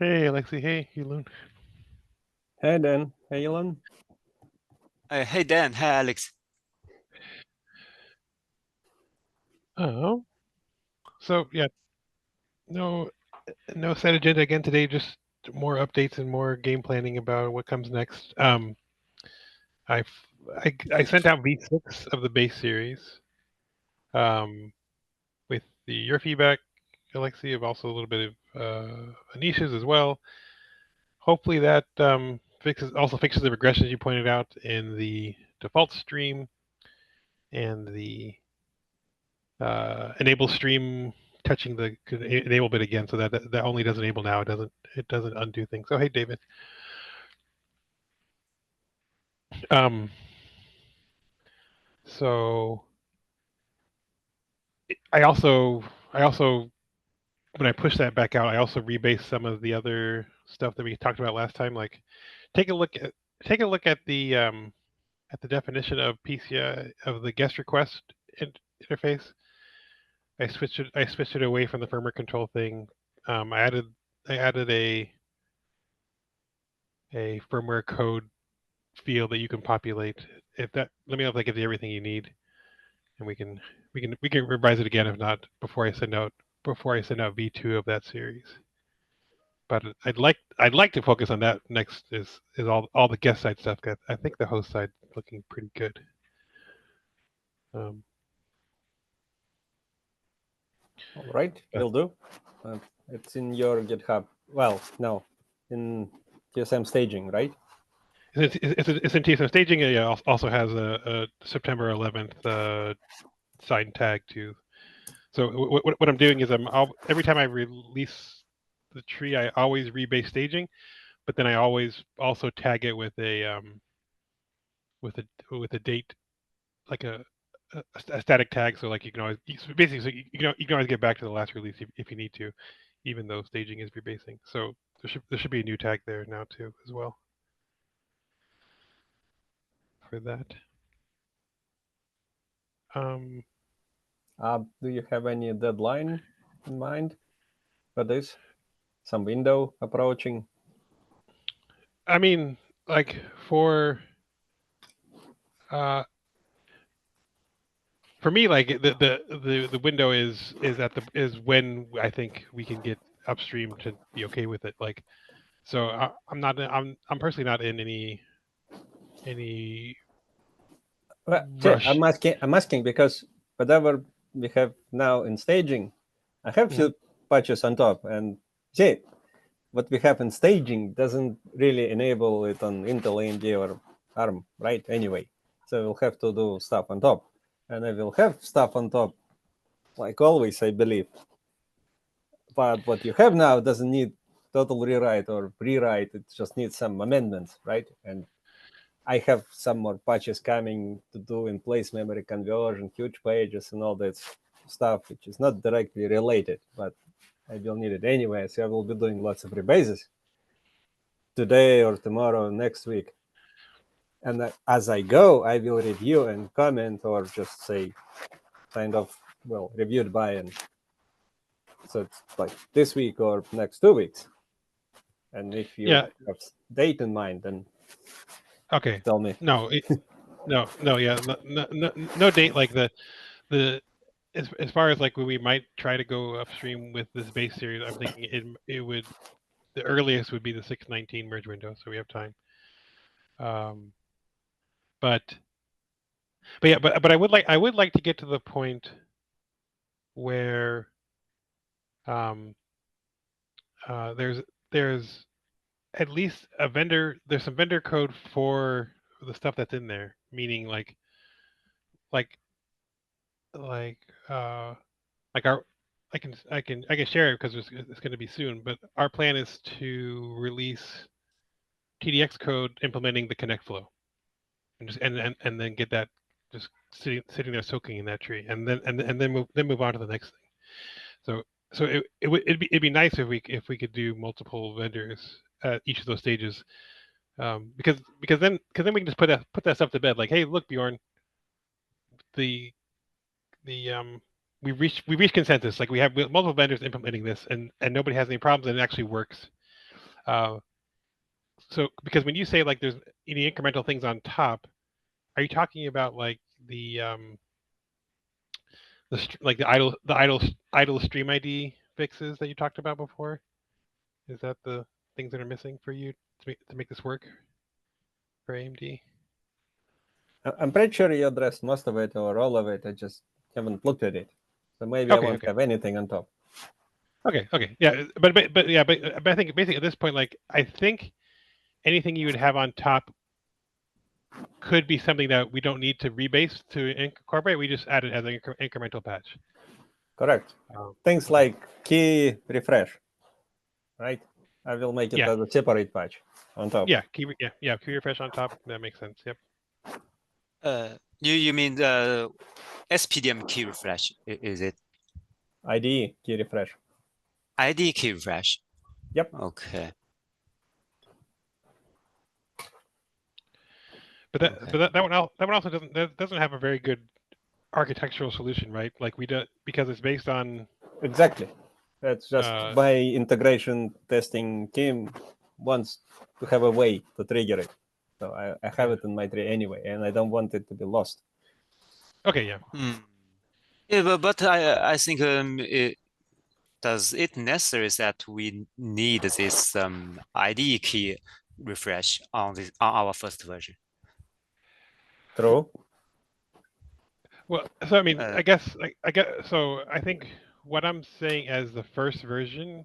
Hey, Alexi. Hey, Yulun. Hey Dan, hey Elon. Hey Dan, hey Alex. Oh, so yeah, no, no set agenda again today. Just more updates and more game planning about what comes next. I I sent out V6 of the base series. With your feedback, Alexi, of also a little bit of Anisha's as well. Hopefully that fixes the regressions you pointed out in the default stream and the enable stream touching the enable bit again, so that only does enable now. It doesn't undo things. So hey, David. Um, so I also when I push that back out, I also rebase some of the other stuff that we talked about last time. Like take a look at the definition of PCI of the guest request interface. I switched it away from the firmware control thing. I added a firmware code field that you can populate. If that, let me know if that gives you everything you need, and we can revise it again if not before I send out V2 of that series. But I'd like to focus on that next is all the guest side stuff. I think the host side looking pretty good. Um, All right, will do. It's in your GitHub. Well, no, in TSM staging, right? it's in TSM staging. It also has a September 11th sign tag too. So what I'm doing is every time I release the tree, I always rebase staging, but then I always also tag it with a date, like a static tag. So like you can always basically you can always get back to the last release if you need to, even though staging is rebasing. So there should be a new tag there now too as well for that. Um, Do you have any deadline in mind for this? Some window approaching? I mean, like uh, for me, like the window is when I think we can get upstream to be okay with it. Like, so I'm personally not in any Well, rush. I'm asking because whatever we have now in staging, I have Mhm. few patches on top, and see, what we have in staging doesn't really enable it on Intel, AMD, or ARM, right? Anyway, so we'll have to do stuff on top, and I will have stuff on top, like always, I believe. But what you have now doesn't need total rewrite or rewrite. It just needs some amendments, right? And I have some more patches coming to do in place memory conversion, huge pages, and all that stuff, which is not directly related, but I will need it anyway. So I will be doing lots of rebases today or tomorrow, next week. And as I go, I will review and comment or just say, kind of, well, reviewed by, and so it's like this week or next 2 weeks. And if you Yeah. have date in mind, then Okay. tell me. No. No. Yeah. No date. Like the as far as like when we might try to go upstream with this base series, I'm thinking it would the earliest would be the 619 merge window, so we have time. Um, but yeah, but I would like to get to the point where um, there's at least there's some vendor code for the stuff that's in there, meaning like like uh like our I can share it because it's going to be soon, but our plan is to release TDX code implementing the connect flow and just and then get that just sitting there soaking in that tree, and then move on to the next thing. So it'd be nice if we could do multiple vendors at each of those stages, because then we can just put that stuff to bed. Like, hey, look, Bjorn, the the we reached consensus. Like we have multiple vendors implementing this, and nobody has any problems, and it actually works. So because when you say like there's any incremental things on top, are you talking about like the like the idle stream ID fixes that you talked about before? Is that the things that are missing for you to make this work for AMD? I'm pretty sure you addressed most of it or all of it. I just haven't looked at it. So maybe I won't have anything on top. Okay. Yeah, but I think basically at this point, like I think anything you would have on top could be something that we don't need to rebase to incorporate. We just add it as an incremental patch. Correct. Things like key refresh, right? I will make it as a separate patch on top. Yeah, key refresh on top. That makes sense. Yep. You mean the SPDM key refresh? Is it? IDE key refresh. IDE key refresh. Yep. Okay. But that one also doesn't have a very good architectural solution, right? Like we do, because it's based on exactly. That's just my integration testing team wants to have a way to trigger it. So I have it in my tree anyway, and I don't want it to be lost. Okay, yeah. Yeah, but I think does it necessary that we need this IDE key refresh on our first version? True. Well, so I mean, I guess so. I think what I'm saying as the first version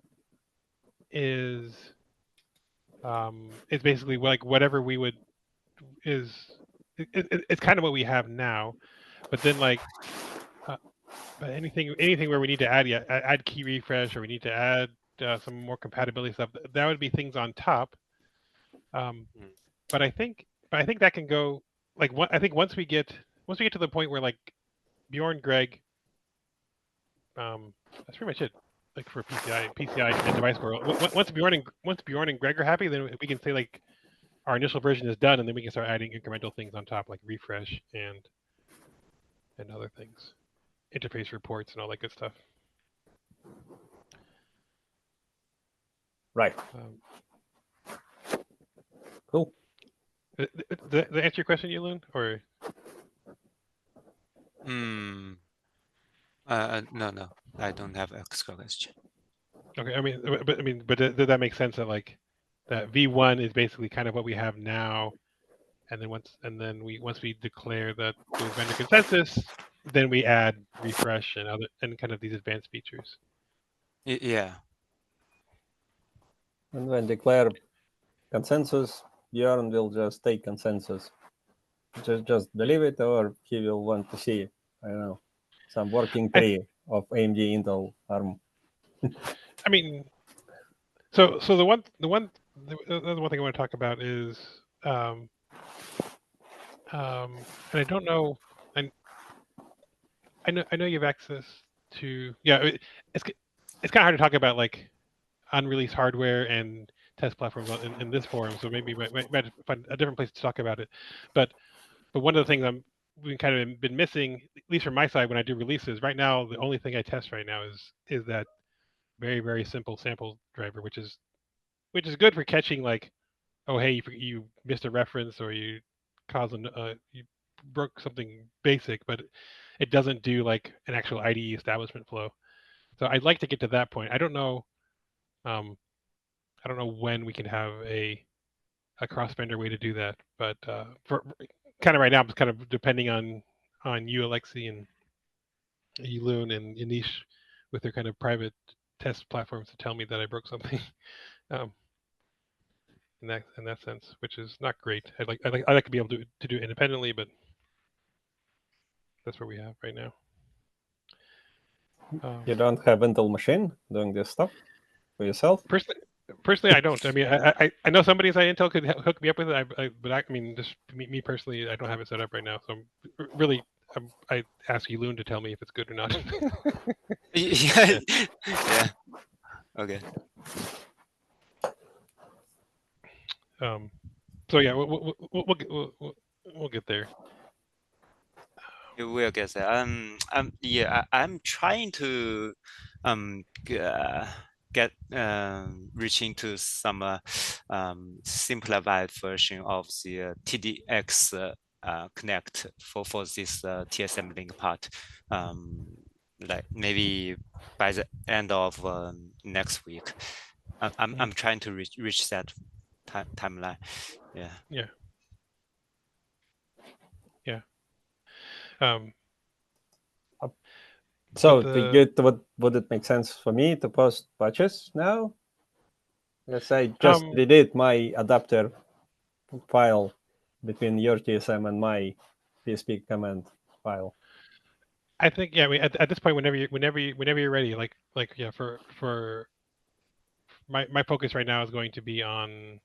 is basically like whatever we would it's kind of what we have now, but then like but anything where we need to add key refresh or we need to add some more compatibility stuff, that would be things on top. But I think that can go like I think once we get to the point where like Bjorn, Greg, that's pretty much it. Like for PCI and device world. Once Bjorn and Greg are happy, then we can say like our initial version is done, and then we can start adding incremental things on top, like refresh and other things, interface reports and all that good stuff. Right. Cool. Did that answer your question, Yulun? Or no, I don't have a question. Okay, but did that make sense that like that V1 is basically kind of what we have now, and then once we declare that there's vendor consensus, then we add refresh and kind of these advanced features. Yeah. And when declare consensus, Bjorn will just take consensus. Just believe it, or he will want to see, I don't know, some working tree of AMD Intel ARM. I mean, so the one thing I want to talk about is, and I don't know, and I know you have access to, it's kind of hard to talk about like unreleased hardware and test platforms in this forum, so maybe we might find a different place to talk about it. But one of the things we've kind of been missing, at least from my side when I do releases, right now the only thing I test right now is that very, very simple sample driver, which is good for catching like, oh hey, you missed a reference or you you broke something basic, but it doesn't do like an actual IDE establishment flow. So I'd like to get to that point. I don't know when we can have a cross-vendor way to do that, but for kind of right now, it's kind of depending on you, Alexi, and Yulun and Anish with their kind of private test platforms to tell me that I broke something. In that sense, which is not great. I'd like to be able to do it independently, but that's what we have right now. You don't have Intel machine doing this stuff for yourself? Personally, I don't. I mean, I know somebody inside Intel could hook me up with it, but I mean, just me personally, I don't have it set up right now. So really, I ask Yulun to tell me if it's good or not. Yeah. Okay. So yeah, we'll get there. You will get there. Yeah, I'm trying to get reaching to some simplified version of the TDX connect for this TSM link part, like maybe by the end of next week. I'm trying to reach that timeline. Yeah. Yeah. So would it make sense for me to post patches now? Let's say just delete my adapter file between your TSM and my PSP command file. I think, yeah. I mean, at this point, whenever you're ready, like yeah, for my focus right now is going to be on,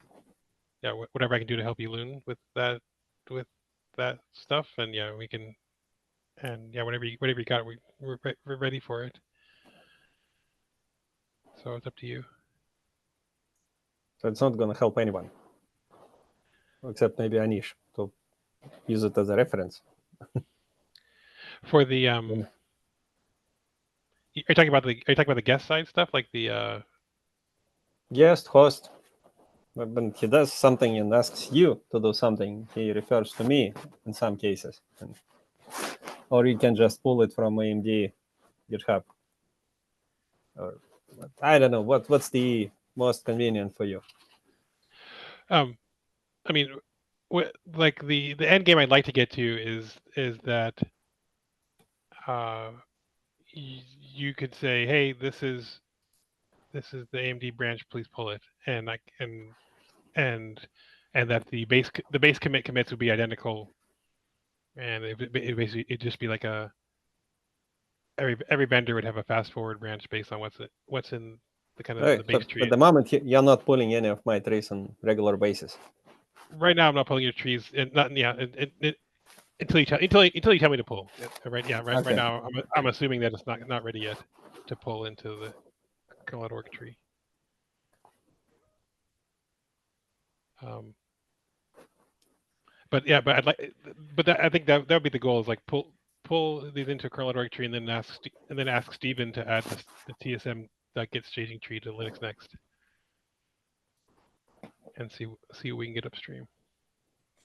yeah, whatever I can do to help you, Loon, with that stuff, and yeah, we can, and yeah, whatever you got, we're ready for it. So it's up to you. So it's not going to help anyone, except maybe Anish, to use it as a reference. For the are you talking about the guest side stuff, like the guest host? When he does something and asks you to do something, he refers to me in some cases. Or you can just pull it from AMD GitHub. Or I don't know, what's the most convenient for you? I mean, like the end game I'd like to get to is that you could say, hey, this is the AMD branch, please pull it, and that the base commits would be identical, and it basically it'd just be like every vendor would have a fast forward branch based on what's in the kind of Right, the base tree. At the moment, you're not pulling any of my trees on regular basis. Right now, I'm not pulling your trees, and not until you tell me to pull. Right? Yeah. Right. Okay. Right now, I'm assuming that it's not ready yet to pull into the kernel.org tree. But yeah, I think that would be the goal, is like pull these into a kernel.org tree, and then ask Steven to add the TSM that gets staging tree to Linux Next, and see what we can get upstream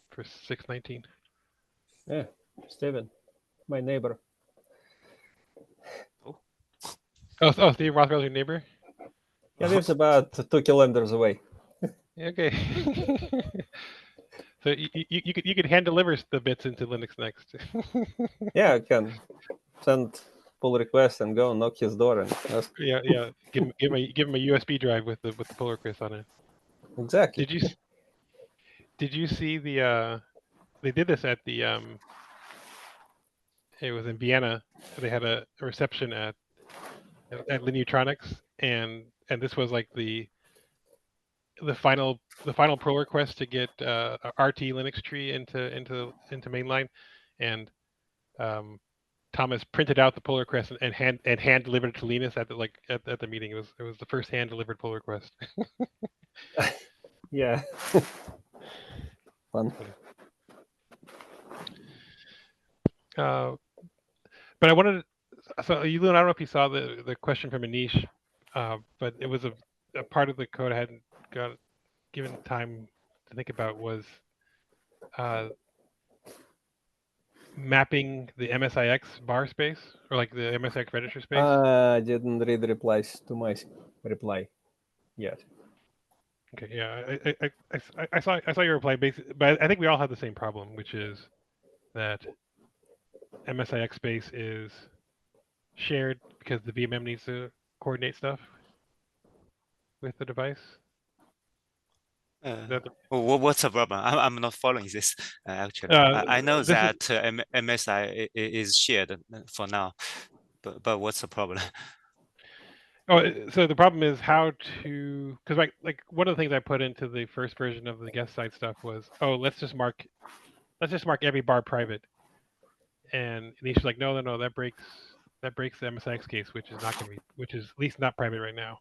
for 6.19. Yeah, Steven, my neighbor. Oh, Steven Rothwell's your neighbor? He lives about 2 kilometers away. Okay. So you could hand deliver the bits into Linux Next. Yeah, I can send pull request and go knock his door and ask. Yeah. Give him a USB drive with the pull request on it. Exactly. Did you see the they did this at the it was in Vienna. They had a reception at Linutronics, and this was like the final pull request to get a RT Linux tree into mainline, and Thomas printed out the pull request and hand delivered it to Linus at the meeting. It was the first hand delivered pull request. Yeah. Fun. But I wanted to, so I don't know if you saw the question from Anish, but it was a part of the code I hadn't got given time to think about, was mapping the MSIX bar space, or like the MSIX register space. I didn't read the replies to my reply yet. Okay, yeah, I saw your reply, basically, but I think we all have the same problem, which is that MSIX space is shared because the VMM needs to coordinate stuff with the device. What's the problem? I'm not following this actually. I know that MSI is shared for now, but what's the problem? Oh, so the problem is how to, because like one of the things I put into the first version of the guest side stuff was, oh, let's just mark every bar private, and he's like, no, that breaks the MSX case, which is at least not private right now.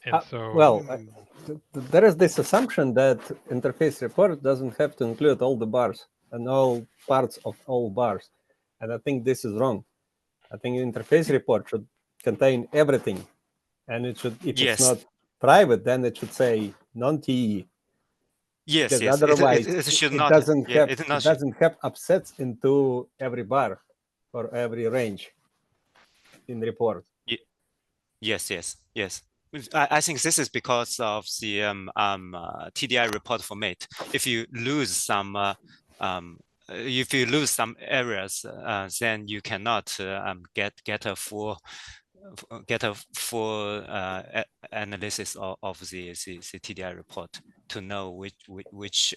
And so, there is this assumption that interface report doesn't have to include all the bars and all parts of all bars, and I think this is wrong. I think interface report should contain everything, and it should, if it's Yes. not private, then it should say non-TE. Yes, Because yes. otherwise It should it not. doesn't Yeah, have it it not. doesn't have upsets into every bar or every range in report. Yes, yes, yes. I think this is because of the TDI report format. If you lose some areas, then you cannot get a full analysis of the TDI report to know which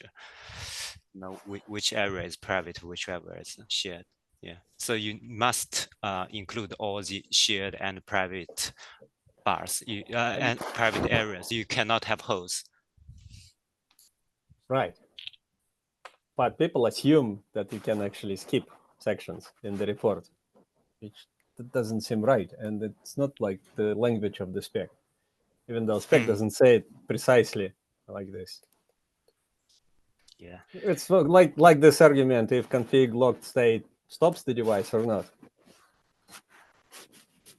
area is private, which area is shared. Yeah. So you must include all the shared and private bars and private areas. You cannot have hosts. Right. But people assume that you can actually skip sections in the report, which doesn't seem right. And it's not like the language of the spec, even though spec doesn't say it precisely like this. Yeah. It's like this argument, if config locked state stops the device or not.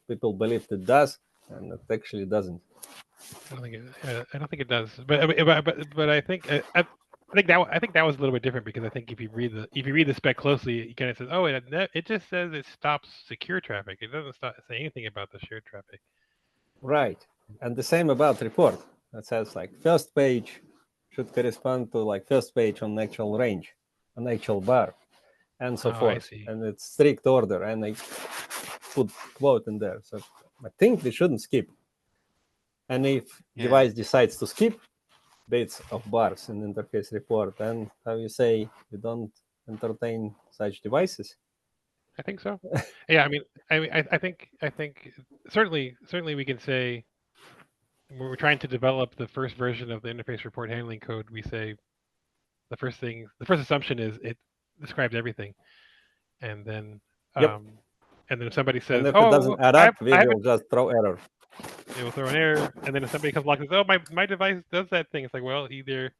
People believe it does, and it actually doesn't. I don't think it does. But I think I think that was a little bit different, because I think if you read the spec closely, it kind of says, oh, it just says it stops secure traffic. It doesn't say anything about the shared traffic. Right. And the same about report. It says like first page should correspond to like first page on actual range, on actual bar, and so forth. I see. And it's strict order, and I put quote in there. So I think they shouldn't skip. And if device decides to skip bits of bars in interface report, then how you say you don't entertain such devices? I think so. Yeah, I think certainly we can say, when we're trying to develop the first version of the interface report handling code, we say the first assumption is it describes everything, and then Yep. and then if somebody says, And if it oh, doesn't add up, we will just throw error. It will throw an error, and then if somebody comes along and says, "Oh, my device does that thing," it's like, well, either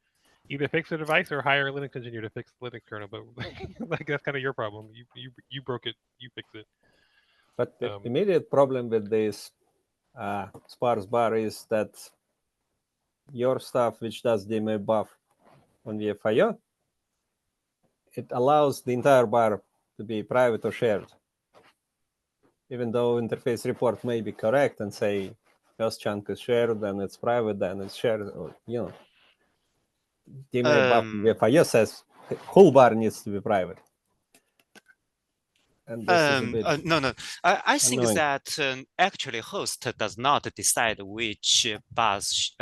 fix the device or hire a Linux engineer to fix the Linux kernel. But like that's kind of your problem. You broke it. You fix it. But the immediate problem with this sparse bar is that your stuff, which does DMA buff on VFIO, it allows the entire bar to be private or shared. Even though interface report may be correct and say first chunk is shared, then it's private, then it's shared, or DMA buff on VFIO says whole bar needs to be private. And this is a bit no. I think annoying. that actually host does not decide which bars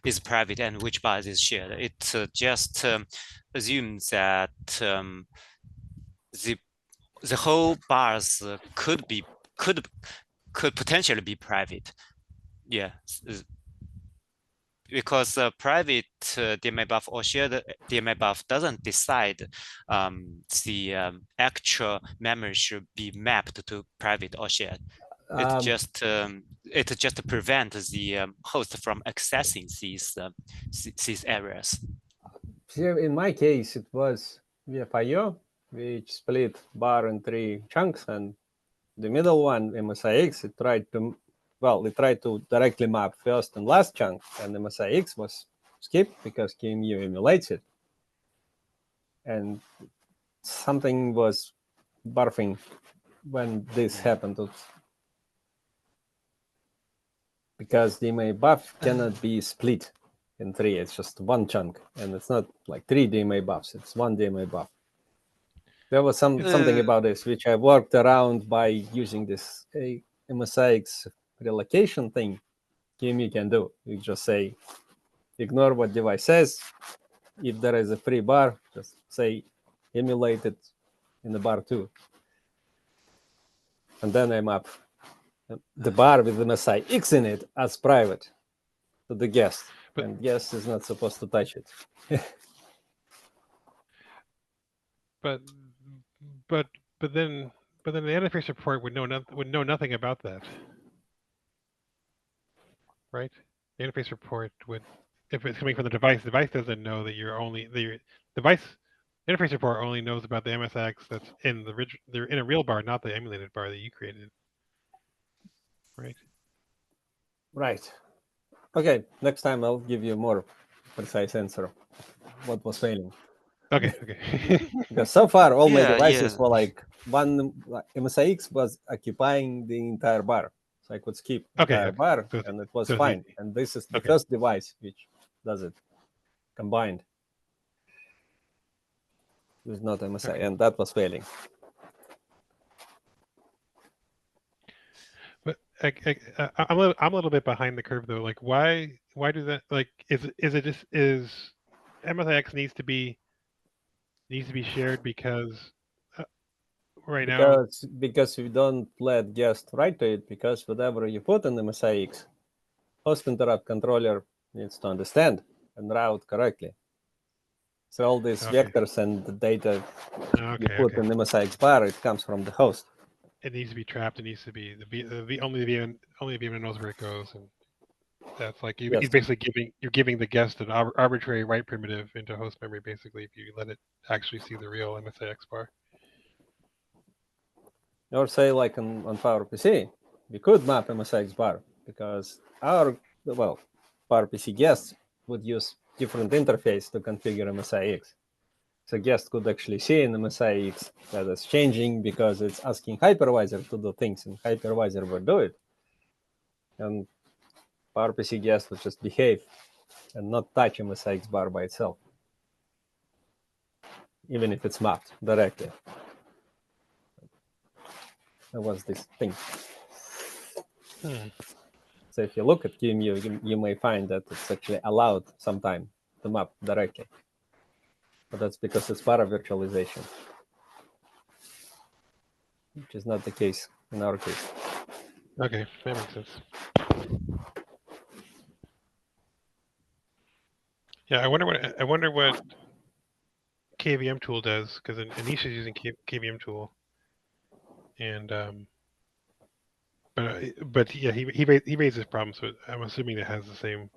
is private and which bars is shared. It just assumes that the whole bars could potentially be private. Yeah. Because private DMA buff or shared DMA buff doesn't decide the actual memory should be mapped to private or shared. It just prevents the host from accessing these areas. Here in my case, it was VFIO, which split bar in 3 chunks, and the middle one, MSIX, it tried to directly map first and last chunk, and MSIX was skipped because QEMU emulates it. And something was barfing when this happened. Because DMA buff cannot be split in 3. It's just one chunk, and it's not like 3 DMA buffs. It's 1 DMA buff. There was something about this which I worked around by using this MSIX relocation thing. QEMU can do. You just say, ignore what device says. If there is a free bar, just say emulate it in the bar 2. And then I map the bar with the MSIX in it as private to the guest. And guest is not supposed to touch it. But then the interface report would know nothing about that, right? The interface report would, if it's coming from the device doesn't know that the device interface report only knows about the MSX that's in a real bar, not the emulated bar that you created. Right. Right. Okay, next time I'll give you a more precise answer what was failing. Okay. Okay. Because so far all my Yeah, devices yeah. were like MSIX was occupying the entire bar. So I could skip Okay. entire bar So and it was it's fine. easy. And this is the Okay. first device which does it combined with not MSI, Okay. and that was failing. But I'm a little bit behind the curve though. Like, why do that? Like, is it just is MSIX needs to be shared because right now. Because we don't let guest write to it, because whatever you put in MSIX, host interrupt controller needs to understand and route correctly. So all these Okay. vectors and the data you Okay. put Okay. in MSIX bar, it comes from the host. It needs to be trapped. It needs to be only the VMN knows where it goes, and that's like you're Yes. basically giving the guest an arbitrary write primitive into host memory. Basically, if you let it actually see the real MSIX bar. Or say like on PowerPC, we could map MSIX bar because our PowerPC guests would use different interface to configure MSIX. So guest could actually see in MSIX that it's changing because it's asking hypervisor to do things, and hypervisor would do it. And PowerPC guest would just behave and not touch MSIX bar by itself, even if it's mapped directly. That was this thing. So if you look at QEMU, you may find that it's actually allowed sometime to map directly. But that's because it's para virtualization, which is not the case in our case. Okay, that makes sense. Yeah, I wonder what KVM tool does, because Anisha's using KVM tool, and but yeah, he raised this problem, so I'm assuming it has the same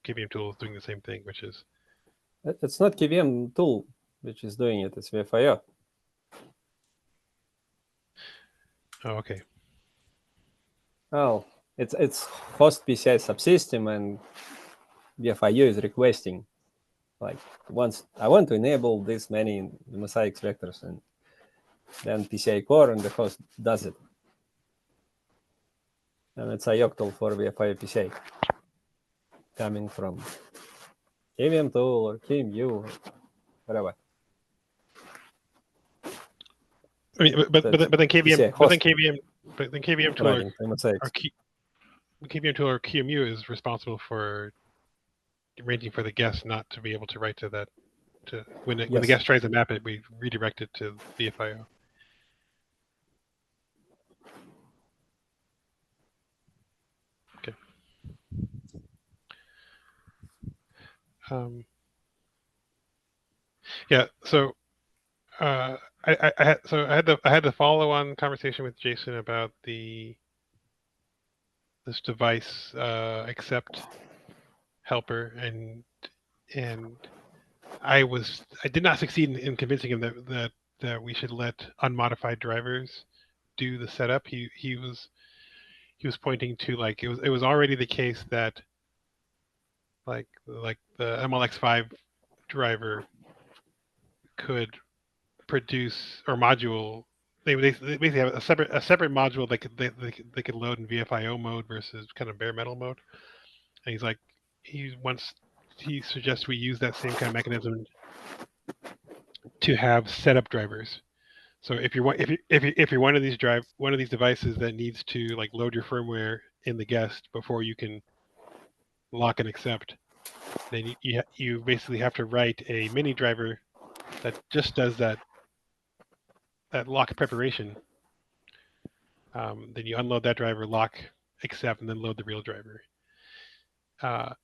KVM tool is doing the same thing, which is It's not KVM tool which is doing it, it's VFIO. oh okay. Oh, it's host PCI subsystem, and VFIO is requesting, like, once I want to enable this many MSIX vectors, and then PCI core and the host does it. And it's a yoctl for VFIO PCI coming from KVM tool or QEMU or whatever. I mean, but then KVM, PCI host but then KVM tool running MSIX. KVM tool or QEMU is responsible for arranging for the guest not to be able to write to that. When the guest tries to map it, we redirect it to VFIO. Okay. Yeah. So I had the follow-on conversation with Jason about this device accept helper, and I did not succeed in convincing him that we should let unmodified drivers do the setup. He was pointing to, like, it was already the case that like the MLX5 driver could produce, or module, they basically have a separate module they could load in VFIO mode versus kind of bare metal mode. And he's like, he suggests we use that same kind of mechanism to have setup drivers. So if you're one of these devices that needs to, like, load your firmware in the guest before you can lock and accept, then you basically have to write a mini driver that just does that lock preparation. Then you unload that driver, lock, accept, and then load the real driver. The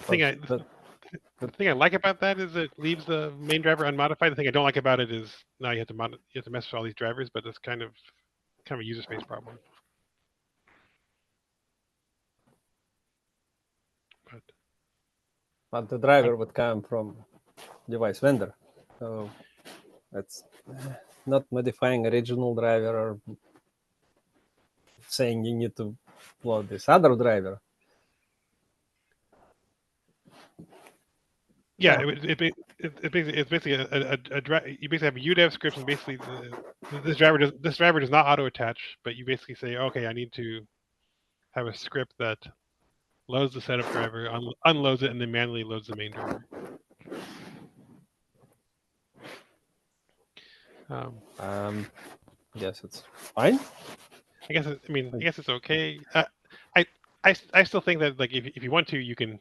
thing I like about that is it leaves the main driver unmodified. The thing I don't like about it is now you have to mess with all these drivers, but it's kind of a user space problem. But the driver would come from device vendor, so that's not modifying original driver or saying you need to load this other driver. Yeah, it's basically you basically have a UDEV script, and basically this driver does not auto attach, but you basically say, okay, I need to have a script that loads the setup driver, unloads it, and then manually loads the main driver. Guess it's fine. I guess it's okay. I still think that like if you want to, you can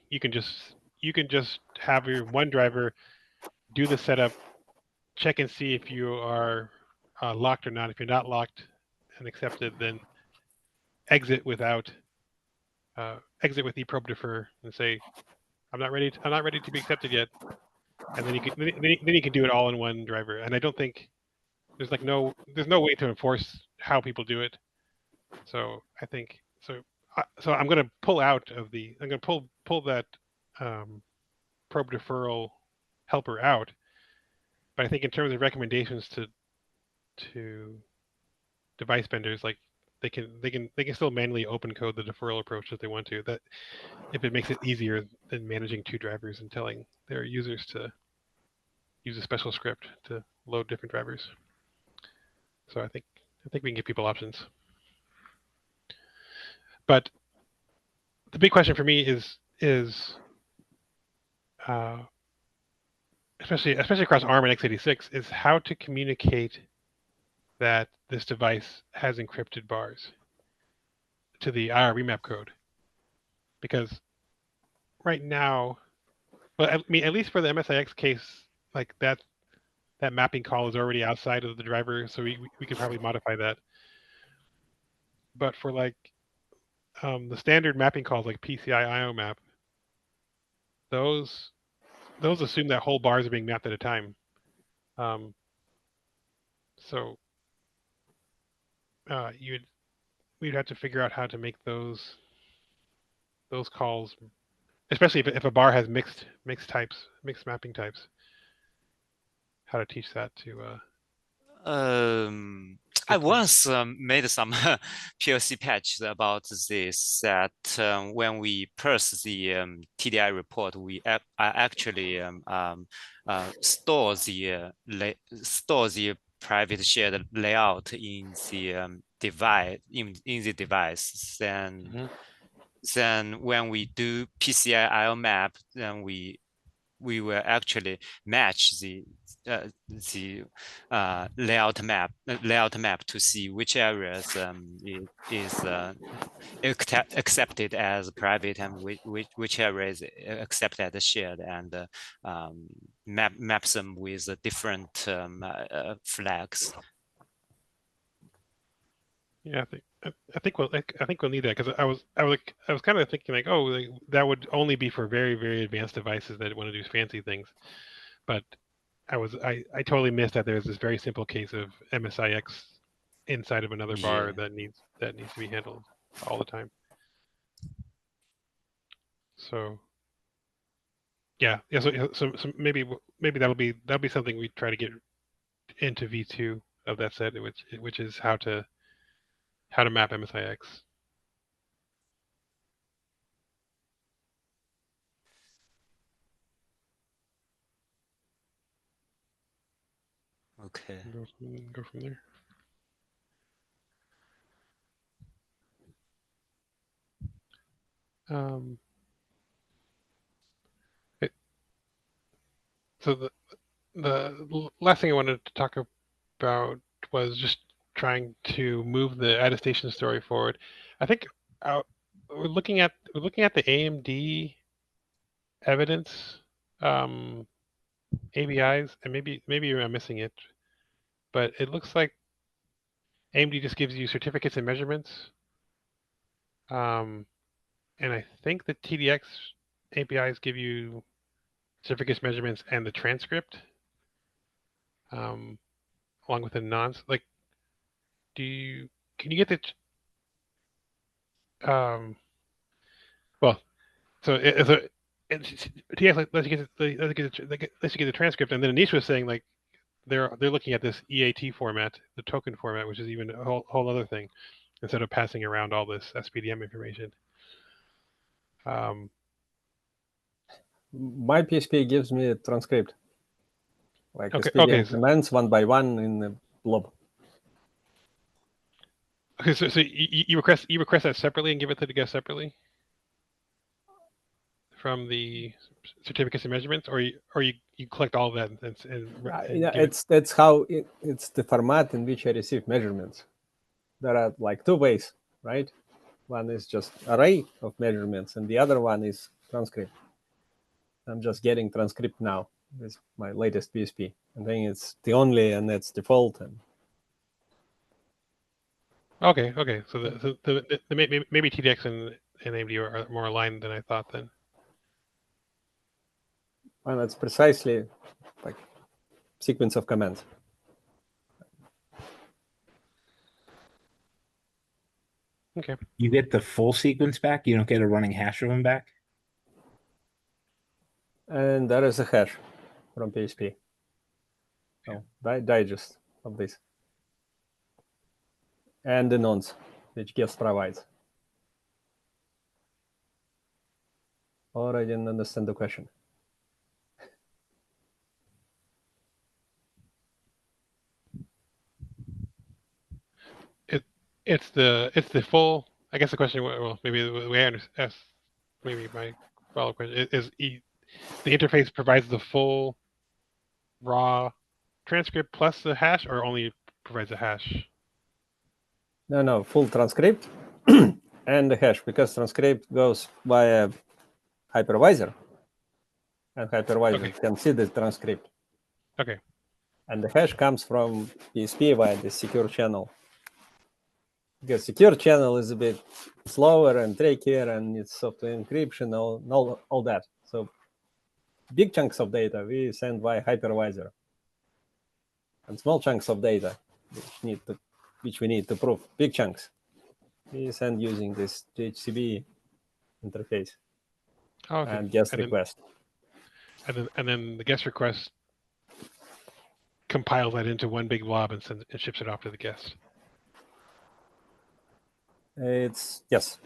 just have your one driver do the setup, check and see if you are locked or not. If you're not locked and accepted, then exit with eprobe defer and say, I'm not ready to be accepted yet. And then you can do it all in one driver. And I don't think there's no way to enforce how people do it. So I think so I'm going to pull that probe deferral helper out. But I think in terms of recommendations to device vendors, like they can still manually open code the deferral approach if they want to. That if it makes it easier than managing two drivers and telling their users to use a special script to load different drivers. So I think we can give people options. But the big question for me is especially across ARM and x86 is how to communicate that this device has encrypted bars to the IR remap code. Because right now, well, I mean, at least for the MSIX case, like that mapping call is already outside of the driver, so we could probably modify that. But for like the standard mapping calls like PCI IO map, those assume that whole bars are being mapped at a time. So we'd have to figure out how to make those calls, especially if a bar has mixed mapping types. How to teach that to I once made some PLC patch about this, that when we parse the TDI report, we actually store the private shared layout in the device in the device. Then when we do PCI IO map, then we will actually match the layout map to see which areas is accepted as private and which areas accepted as shared, and maps them with different flags. Yeah, I think we'll need that, because I was kind of thinking like, oh, like, that would only be for very, very advanced devices that want to do fancy things, but I totally missed that there's this very simple case of MSIX inside of another bar that needs to be handled all the time. So yeah. So maybe that'll be something we try to get into V2 of that set, which is how to map MSIX. Okay. Go from there. So the last thing I wanted to talk about was just trying to move the attestation story forward. I think we're looking at the AMD evidence ABIs, and maybe I'm missing it, but it looks like AMD just gives you certificates and measurements, and I think the TDX APIs give you certificates, measurements, and the transcript, along with the nonce. Like, can you get the well? So TDX lets you get the transcript, and then Anish was saying like they're looking at this EAT format, the token format, which is even a whole other thing. instead of passing around all this SPDM information. My PSP gives me a transcript, like Okay, SPDM okay, so, commands one by one in the blob. okay, so you request that separately and give it to the guest separately from the certificates and measurements, or you collect all of that and Yeah, give it. that's how it's the format in which I receive measurements. There are like two ways, right? One is just array of measurements, and the other one is transcript. I'm just getting transcript now with my latest PSP. I think it's the only and it's default. And Okay, okay, so maybe TDX and AMD are more aligned than I thought then. it's precisely like sequence of commands. Okay. You get the full sequence back. You don't get a running hash of them back. And there is a hash from PSP. So digest of this. And the nonce, which guest provides. Or I didn't understand the question. It's the full. I guess the question. Well, maybe the way I ask, maybe my follow-up question is the interface provides the full raw transcript plus the hash, or only provides a hash? No, full transcript and the hash, because transcript goes via hypervisor, and hypervisor can see the transcript. Okay. And the hash comes from PSP via the secure channel. Because secure channel is a bit slower and trickier, and it's software encryption, all that. So big chunks of data we send via hypervisor, and small chunks of data which we need to prove. Big chunks we send using this DHCP interface. Oh, okay. And guest request. And then the guest request compiles that into one big blob and ships it off to the guest. It's yes.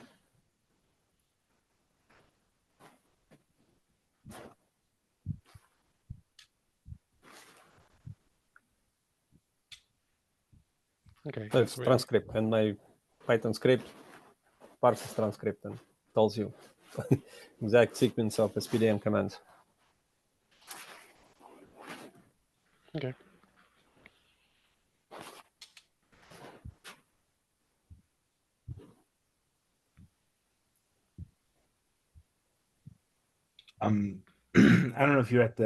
Okay. So it's transcript, and my Python script parses transcript and tells you exact sequence of SPDM commands. Okay. I don't know if you're at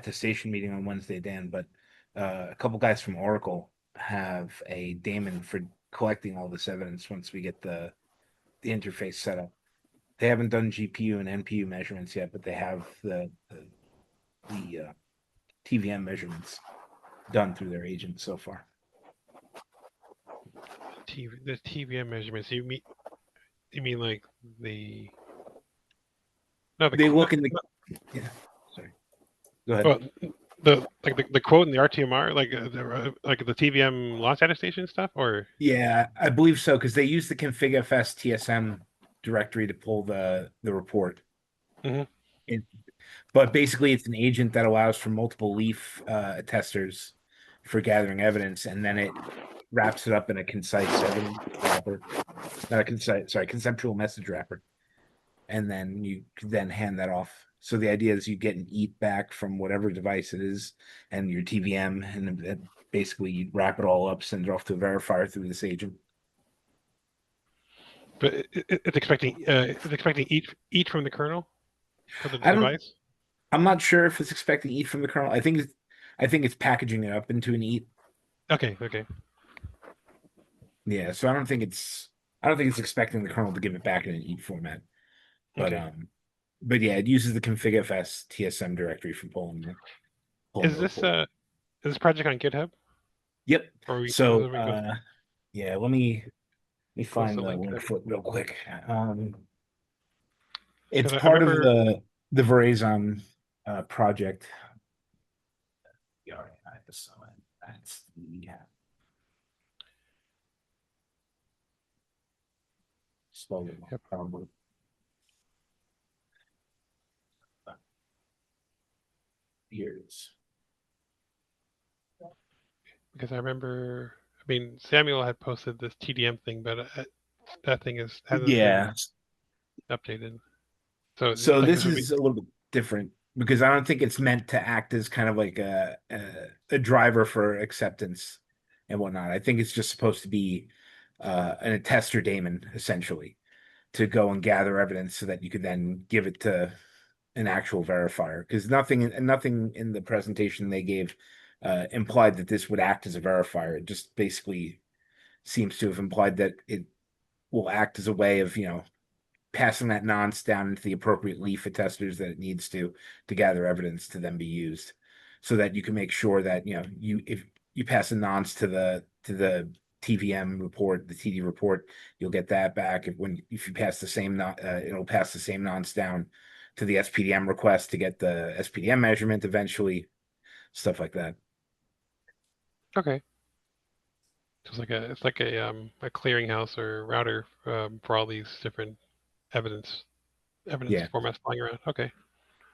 the station meeting on Wednesday, Dan, but a couple guys from Oracle have a daemon for collecting all this evidence once we get the interface set up. They haven't done GPU and NPU measurements yet, but they have the TVM measurements done through their agent so far. The TVM measurements. You mean like the? No, they look in the. Yeah, sorry. Go ahead. Well, the quote in the RTMR, like the TVM launch attestation stuff, or yeah, I believe so, because they use the configfs TSM directory to pull the report. Mm-hmm. But basically, it's an agent that allows for multiple leaf attesters for gathering evidence, and then it wraps it up in a concise evidence wrapper, not a concise, sorry, conceptual message wrapper, and then you then hand that off. So the idea is you get an EAT back from whatever device it is, and your TVM, and basically you wrap it all up, send it off to a verifier through this agent. But it's expecting EAT from the kernel for the device. I'm not sure if it's expecting EAT from the kernel. I think it's packaging it up into an EAT. Okay. Yeah, so I don't think it's expecting the kernel to give it back in an EAT format. But okay. But yeah, it uses the configfs TSM directory for pulling it. Is this project on GitHub? Yep. So yeah, let me find the the link link for it real quick. It's It's part of the Verizon project. Yeah, that's the disposable. Yep. Here it is. Because I remember, I mean, Samuel had posted this TDM thing, but that thing hasn't Yeah. been updated. So So like this would be, is a little bit different because I don't think it's meant to act as kind of like a driver for acceptance and whatnot. I think it's just supposed to be an attester daemon essentially to go and gather evidence so that you could then give it to an actual verifier. Because nothing in the presentation they gave implied that this would act as a verifier. It just basically seems to have implied that it will act as a way of, passing that nonce down into the appropriate leaf attesters that it needs to gather evidence to then be used, so that you can make sure that if you pass a nonce to the TVM report, the TD report, you'll get that back. If you pass the same it'll pass the same nonce down to the SPDM request to get the SPDM measurement eventually, stuff like that. okay. So it's like a clearinghouse or router for all these different evidence Yeah. formats flying around. Okay.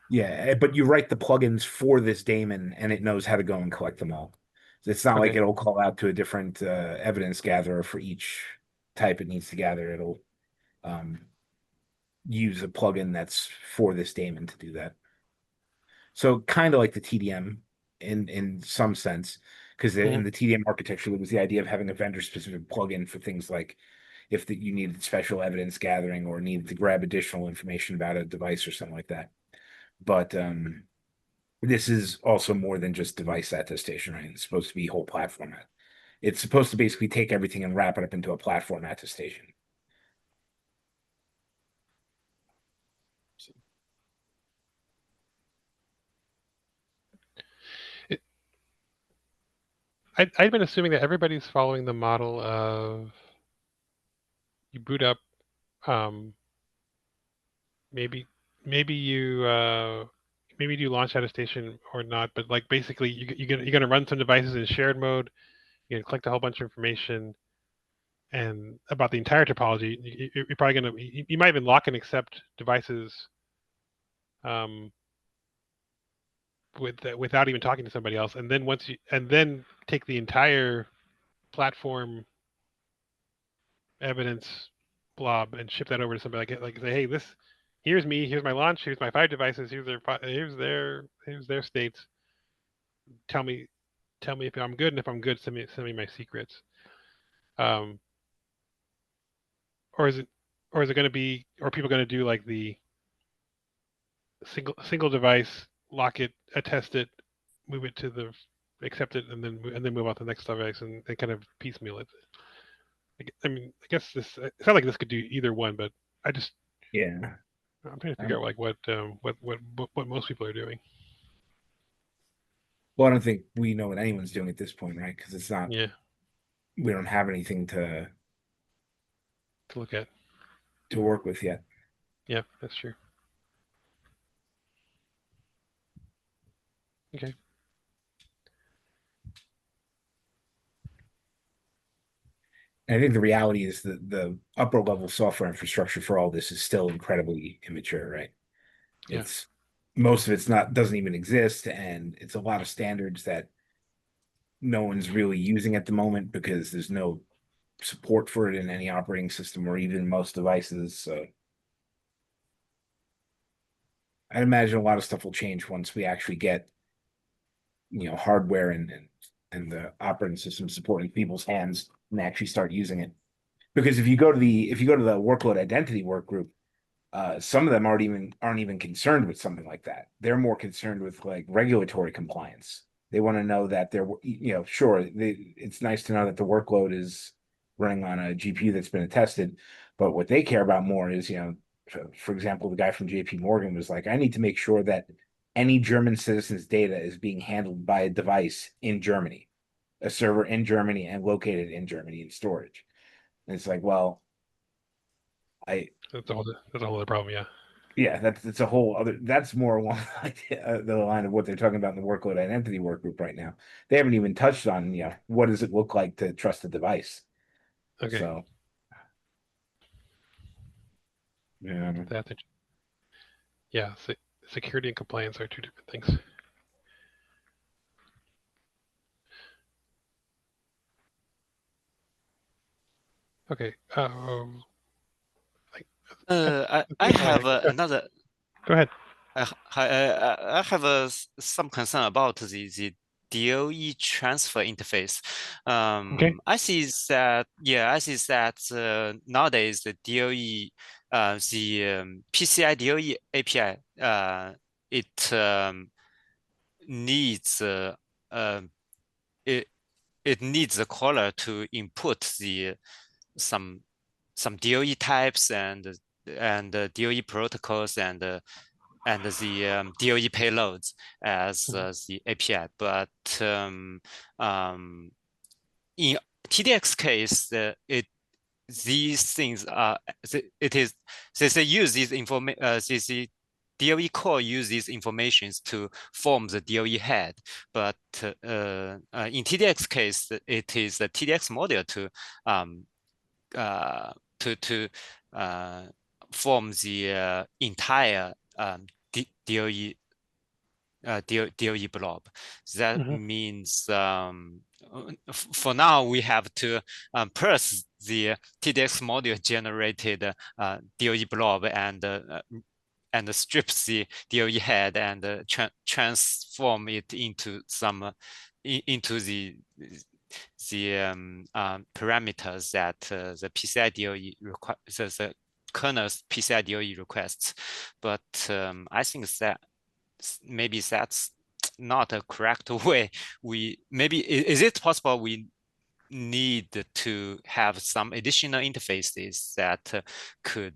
Yeah, but you write the plugins for this daemon and it knows how to go and collect them all. It's not like Okay. it'll call out to a different evidence gatherer for each type it needs to gather. It'll use a plugin that's for this daemon to do that. So kind of like the TDM in some sense, because in the TDM architecture, there was the idea of having a vendor-specific plugin for things like if you needed special evidence gathering or needed to grab additional information about a device or something like that. But this is also more than just device attestation, right? It's supposed to be whole platform. It's supposed to basically take everything and wrap it up into a platform attestation. I'd been assuming that everybody's following the model of you boot up, maybe you maybe do launch attestation or not, but like basically you're gonna run some devices in shared mode. You're gonna collect a whole bunch of information and about the entire topology. You're probably gonna you might even lock and accept devices without even talking to somebody else, and then take the entire platform evidence blob and ship that over to somebody like say, hey, here's me, here's my launch, here's my 5 devices, here's their states. Tell me if I'm good, and if I'm good, send me my secrets. Or is it going to be, or are people going to do like the single device, lock it, attest it, move it to the accept it, and then move on to the next device and kind of piecemeal it. I mean, I guess it's not like this could do either one, but I'm trying to figure out like what most people are doing. Well, I don't think we know what anyone's doing at this point, right? Because it's not. Yeah. We don't have anything to look at, to work with yet. Yeah, that's true. Okay. And I think the reality is that the upper level software infrastructure for all this is still incredibly immature, right? Yeah. It's most of it's doesn't even exist, and it's a lot of standards that no one's really using at the moment because there's no support for it in any operating system or even most devices. So I'd imagine a lot of stuff will change once we actually get, hardware and the operating system support in people's hands and actually start using it. Because if you go to the workload identity work group, some of them aren't even concerned with something like that. They're more concerned with like regulatory compliance. They want to know that it's nice to know that the workload is running on a GPU that's been attested, but what they care about more is, for example, the guy from JP Morgan was like, I need to make sure that any German citizen's data is being handled by a device in Germany, a server in Germany and located in Germany in storage. And it's like, well, that's a whole other problem. Yeah. Yeah, that's a whole other. That's more along the line of what they're talking about in the workload identity work group right now. They haven't even touched on, what does it look like to trust a device. Okay. So Yeah. That's it. Yeah, security and compliance are two different things. Okay. I have another. Go ahead. I have some concern about the DOE transfer interface. Okay. I see that nowadays the DOE, the PCI DOE API, it needs it needs the caller to input some DOE types and DOE protocols and the DOE payloads as the API. But in TDX case, these things are they use these the DOE core use these informations to form the DOE head, but in TDX case, it is the TDX module to form the entire DOE blob. That means for now we have to parse the TDX module generated DOE blob and strips the DOE head and transform it into some into the parameters that the PCI DOE the kernel's PCI DOE requests. But I think that maybe that's not a correct way. Is it possible we need to have some additional interfaces that could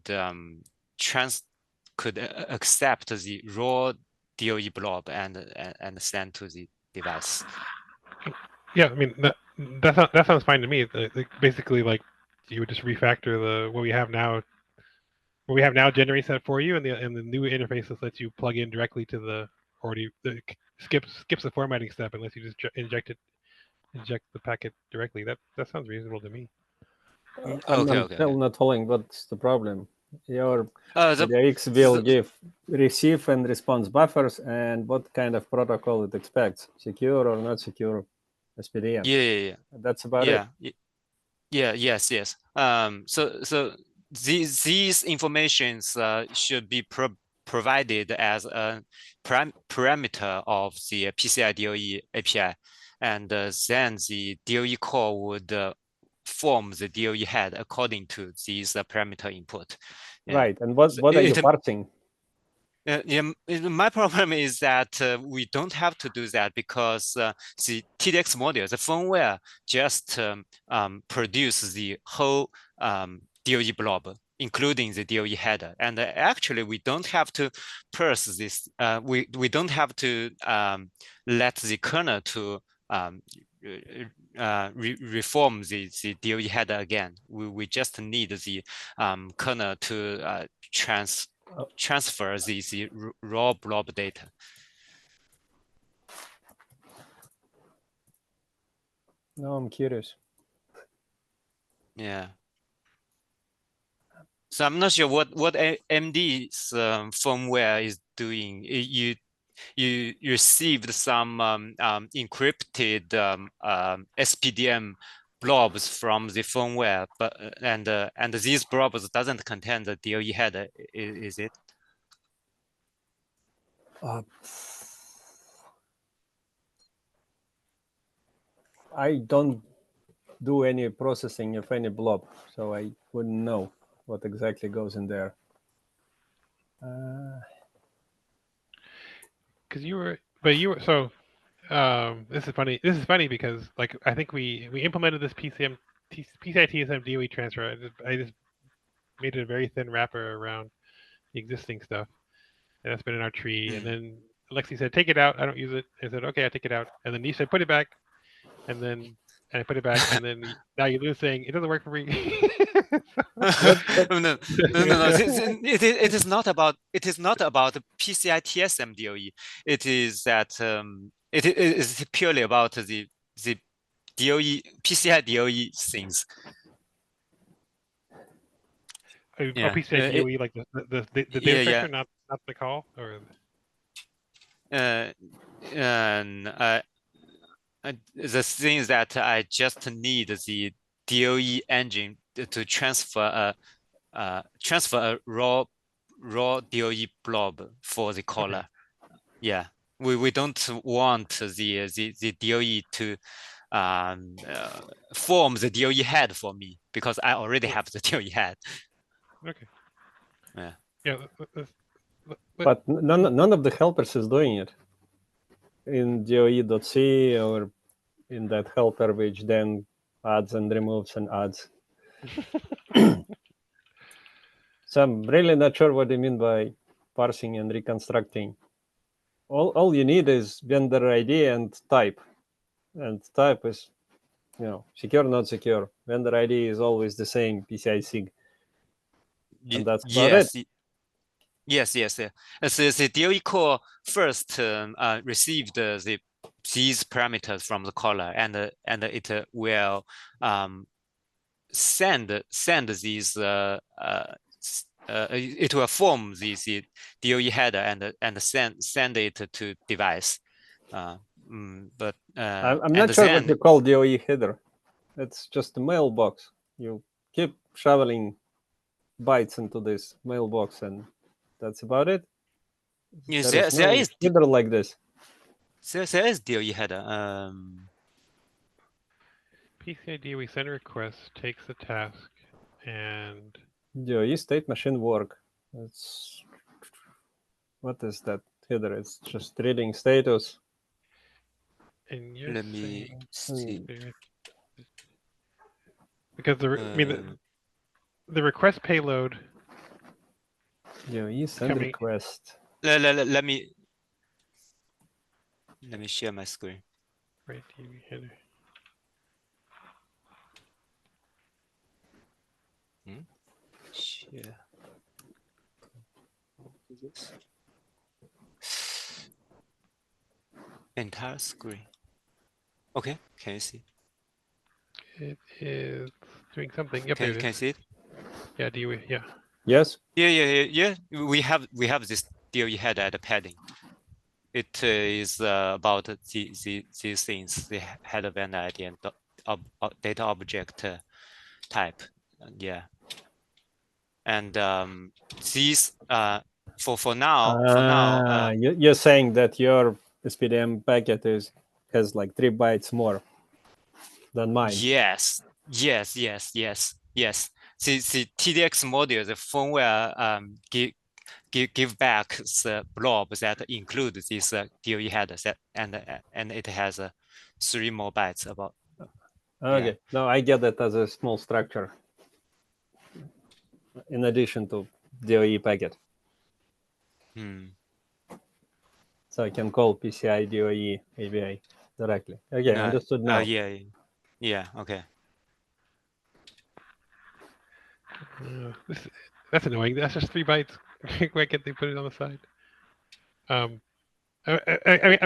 accept the raw DOE blob and send to the device? Yeah, I mean that sounds fine to me. Basically, like you would just refactor what we have now. What we have now generates that for you, and the new interfaces lets you plug in directly to the skips the formatting step and lets you just inject the packet directly. That sounds reasonable to me. I'm still not following what's the problem. Your TDX will give receive and response buffers, and what kind of protocol it expects, secure or not secure SPDM. Yeah. That's about it. Yes. So these informations should be provided as a parameter of the PCI DOE API, and then the DOE core would form the DOE head according to these parameter input. Right, and what are you parsing? My problem is that we don't have to do that because the TDX module, the firmware, just produces the whole DOE blob, including the DOE header. And actually, we don't have to parse this. We don't have to let the kernel to reform the DOE header again. We just need the kernel to transfer the raw blob data. No, I'm curious. Yeah. So I'm not sure what MD's firmware is doing. You received some encrypted SPDM blobs from the firmware, but and these blobs doesn't contain the DOE header, is it? I don't do any processing of any blob, so I wouldn't know what exactly goes in there. Because so this is funny. This is funny because like I think we implemented this PCI TSM DOE transfer. I just made it a very thin wrapper around the existing stuff, and that's been in our tree. And then Alexi said, "Take it out. I don't use it." I said, "Okay, I take it out." And then you said, "Put it back," and then I put it back, and then now you're saying it doesn't work for me. No. It is not about the PCI TSM DOE. It is that it is purely about the DOE PCI DOE things. Yeah. PCI DOE, like the data yeah, structure, not the call, or and the thing is that I just need the DOE engine to transfer a raw DOE blob for the caller. Yeah, we don't want the DOE to form the DOE head for me, because I already have the DOE head. Okay. Yeah. Yeah. But none of the helpers is doing it in DOE.c or in that helper, which then adds and removes and adds. So I'm really not sure what they mean by parsing and reconstructing. All you need is vendor ID and type. And type is, secure, not secure. Vendor ID is always the same, PCI SIG. And that's about it. Yes. The DOE core first received these parameters from the caller, and it will send these it will form the DOE header and send it to device. But I'm not sure what you call DOE header. It's just a mailbox. You keep shoveling bytes into this mailbox, and that's about it. There is header like this. There is DOE header. PCI DOE send request takes the task and DOE state machine work. It's what is that header? It's just reading status. and you're Let me see. Because the request payload. DOE send request. Let me share my screen. Right, DOE header. Share. This entire screen. Okay, can you see? It is doing something. Yep, Can you see it? Yeah, DOE. Yeah. Yes. Yeah. We have this DOE header at the padding. It is about these things: the header vendor ID and data object type. Yeah. And these for now. You're saying that your SPDM packet has like 3 bytes more than mine. Yes. The TDX module, the firmware give back the blob that includes this DOE header set, and it has 3 more bytes about. Okay, yeah. No, I get that as a small structure in addition to DOE packet. So I can call PCI DOE ABI directly. Okay, understood now. Yeah, okay. That's annoying. That's just 3 bytes. Why can't they put it on the side? I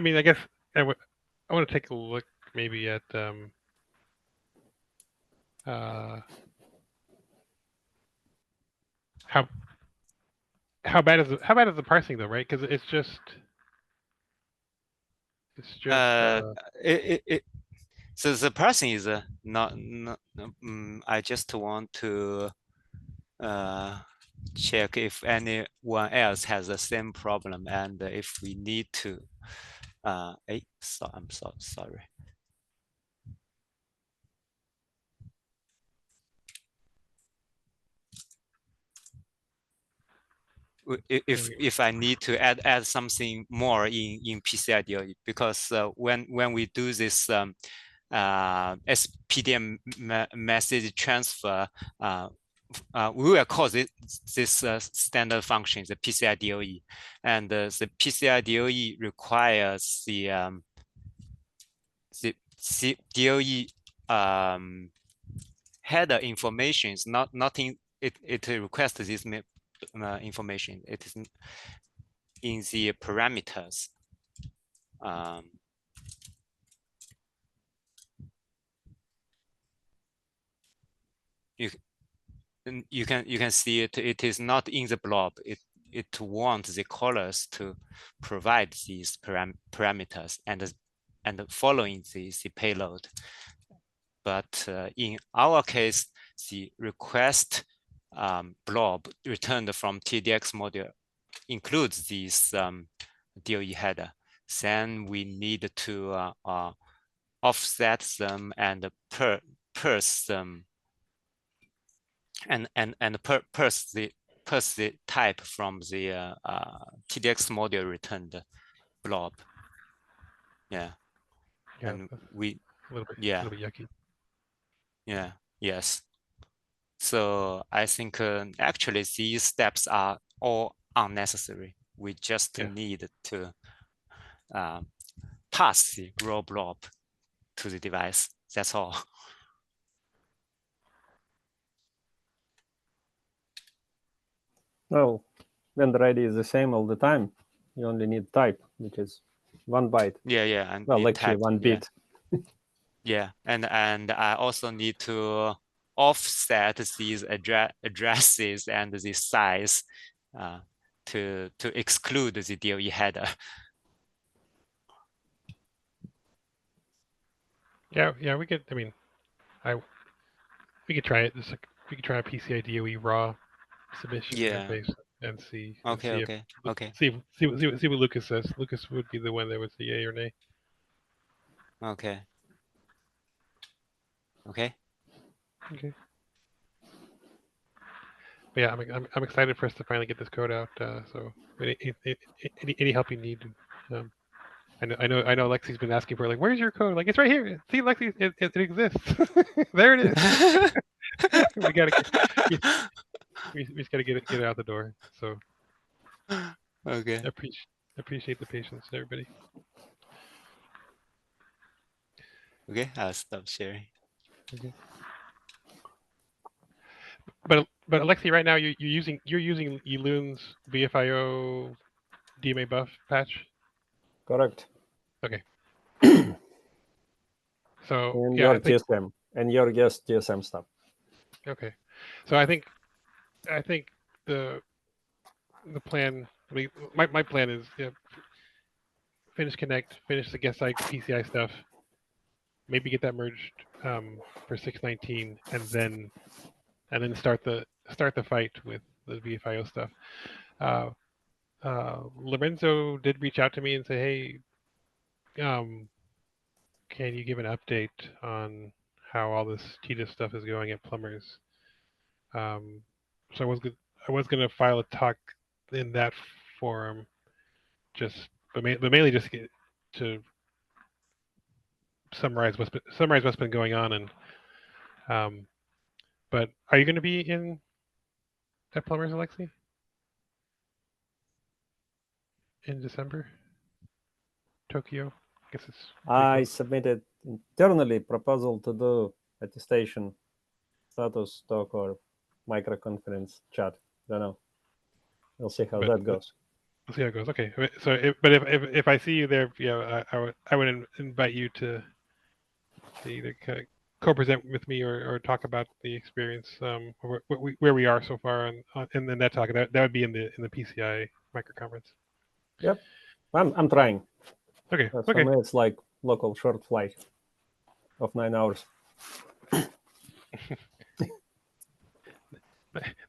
mean, I guess I want to take a look maybe at how bad is the parsing though, right? Because it's just so the parsing is not I just want to check if anyone else has the same problem, and if we need to I'm so sorry. If I need to add something more in PCI DOE, because when we do this SPDM message transfer, we will call this standard function the PCI DOE, and the PCI DOE requires the DOE header information is nothing. It requests this information. It is in the parameters. you can see it. It is not in the blob. It wants the callers to provide these parameters and following the payload. But in our case, the request blob returned from TDX module includes these DOE header. Then we need to offset them and parse them and parse the type from the TDX module returned blob. Yeah. Yeah, And that's we a little bit, yeah. a little bit yucky. Yeah. Yes. So I think actually these steps are all unnecessary. We just need to pass the raw blob to the device. That's all. Well, vendor ID is the same all the time. You only need type, which is 1 byte. Yeah, and well, actually type, 1 bit. Yeah, and I also need to offset these addresses and the size to exclude the DOE header. Yeah, we could. I mean, we could try it. Just like we could try a PCI DOE raw submission interface and see. Okay. See what Lucas says. Lucas would be the one that would say yay or nay. Okay. Okay. But yeah, I'm excited for us to finally get this code out. So any help you need. I know Lexi's been asking for, like, where's your code? Like, it's right here. See, Lexi, it exists. There it is. we just gotta get it out the door. So Okay. appreciate the patience, everybody. Okay, I'll stop sharing. Okay. But Alexi, right now you're using Eloon's VFIO DMA buff patch. Correct. Okay. So And yeah, your TSM and your guest TSM stuff. Okay. So I think the plan. I mean, my plan is finish Connect, finish the guest side PCI stuff, maybe get that merged for 619, and then start the fight with the VFIO stuff. Lorenzo did reach out to me and say, hey, can you give an update on how all this TDIS stuff is going at Plumbers? So I was gonna file a talk in that forum, but mainly just to summarize what's been going on. And but are you going to be at Plumbers, Alexi, in December? Tokyo? I guess it's. I submitted internally proposal to do attestation status talk or micro conference chat. Don't know. We'll see how that goes. We'll see how it goes. Okay. So, if I see you there, I would invite you to either co-present with me or talk about the experience, where we are so far, and then that talk that would be in the PCI micro conference. Yep, I'm trying. Okay. For me, it's like local short flight of 9 hours.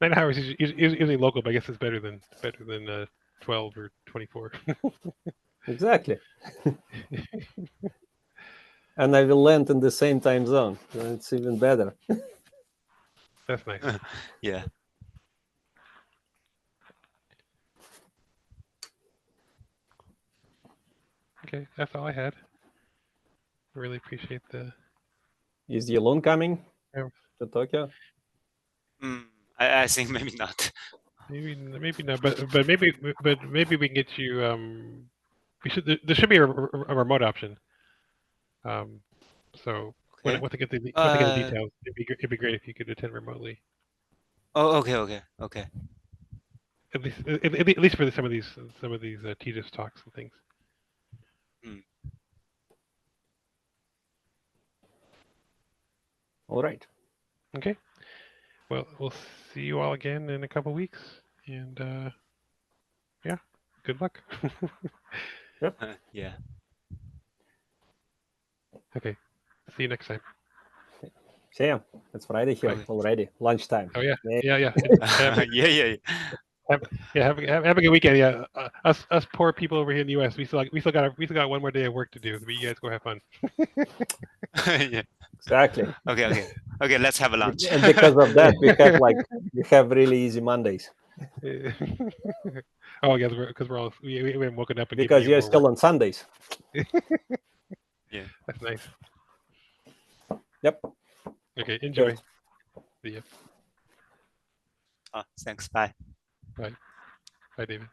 9 hours is usually local, but I guess it's better than 12 or 24. Exactly. And I will land in the same time zone. So it's even better. That's nice. Yeah. Okay, that's all I had. I really appreciate the. Is the Eloon coming to Tokyo? I think maybe not. Maybe not, but maybe we can get you. There should be a remote option. So Okay. once I get the details, it'd be great if you could attend remotely. Oh, okay. At least for some of these TDIS talks and things. All right. Okay. Well, we'll see you all again in a couple weeks, and yeah, good luck. Yeah. Okay, see you next time. See ya. It's Friday here Bye. already. Lunchtime. Oh yeah, Yeah. yeah. Yeah. Have a good weekend. Yeah, us poor people over here in the U.S. We still got one more day of work to do. But you guys go have fun. Yeah. Exactly. Okay. Let's have a lunch. And because of that, we have really easy Mondays Oh, yes, because we're all we haven't woken up and given because you you're more still work. on Sundays. Yeah. That's nice. Yep. Okay, enjoy. Cheers. See ya. Thanks. Bye. Bye, David.